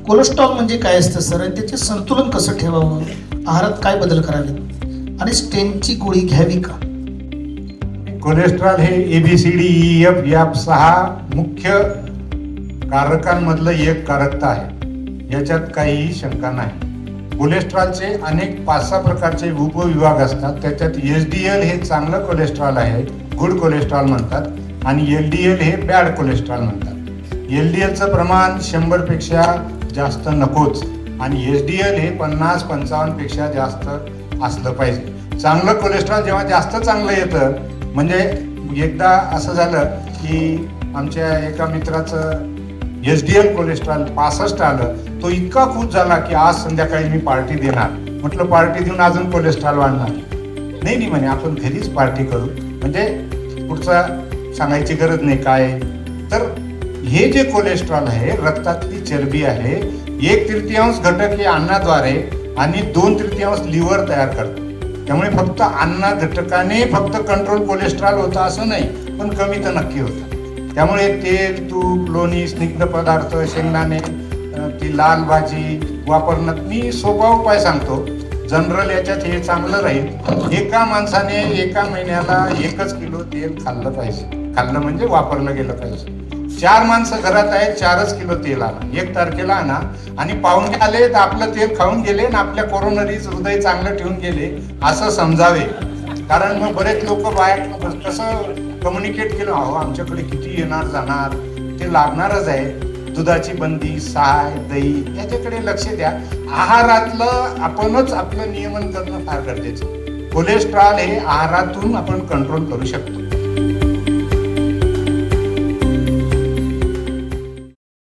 Cholesterol म्हणजे काय असतं सर, आणि त्याचे संतुलन कसं ठेवावं, आहारात काय बदल करावेत आणि स्टेंटची गोळी घ्यावी का? कोलेस्ट्रॉल हे ABCD-EF या 6 मुख्य कारकांमधलं एक कारकता आहे, याच्यात काहीही शंका नाही. कोलेस्ट्रॉलचे अनेक 5-6 प्रकारचे उपविभाग असतात. त्याच्यात HDL हे चांगलं कोलेस्ट्रॉल आहे, गुड कोलेस्ट्रॉल म्हणतात, आणि LDL हे बॅड कोलेस्ट्रॉल म्हणतात. LDLचं प्रमाण 100 पेक्षा जास्त नकोच, आणि HDL हे 50-55 पेक्षा जास्त असलं पाहिजे. चांगलं कोलेस्ट्रॉल जेव्हा जास्त चांगलं येतं, म्हणजे एकदा असं झालं की आमच्या एका मित्राचं HDL कोलेस्ट्रॉल 65 आलं. तो इतका खुश झाला की आज संध्याकाळी मी पार्टी देणार. म्हटलं पार्टी देऊन अजून कोलेस्ट्रॉल वाढणार? नाही म्हणे, आपण घरीच पार्टी करू, म्हणजे पुढचा सांगायची गरज नाही काय. तर हे जे कोलेस्ट्रॉल आहे, रक्तातली चरबी आहे, 1/3 घटक हे अन्नाद्वारे आणि 2/3 लिव्हर तयार करतो. त्यामुळे फक्त अन्न घटकाने फक्त कंट्रोल कोलेस्ट्रॉल होतं असं नाही, पण कमी तर नक्की होतं. त्यामुळे तेल, तूप, लोणी, स्निग्ध पदार्थ, शेंगदाणे, ती लाल भाजी वापरणं, मी सोपा उपाय सांगतो. जनरल याच्यात हे चांगलं राहील. एका माणसाने एका महिन्याला 1 किलो तेल खाल्लं पाहिजे. खाल्लं म्हणजे वापरलं गेलं पाहिजे. 4 माणसं घरात आहेत, 4 किलो तेल आणा, 1 तारखेला आणा. आणि पाहुणे आले तर आपलं तेल खाऊन गेले आणि आपल्या कोरोनरीज हृदय चांगलं ठेवून गेले असं समजावे. कारण मग बरेच लोक बाहेर कसं कम्युनिकेट केलं, अहो आमच्याकडे किती येणार जाणार, ते लागणारच आहे. दुधाची बंदी, साय, दही याच्याकडे लक्ष द्या. आहारातलं आपणच आपलं नियमन करणं फार गरजेचं. कोलेस्ट्रॉल हे आहारातून आपण कंट्रोल करू शकतो.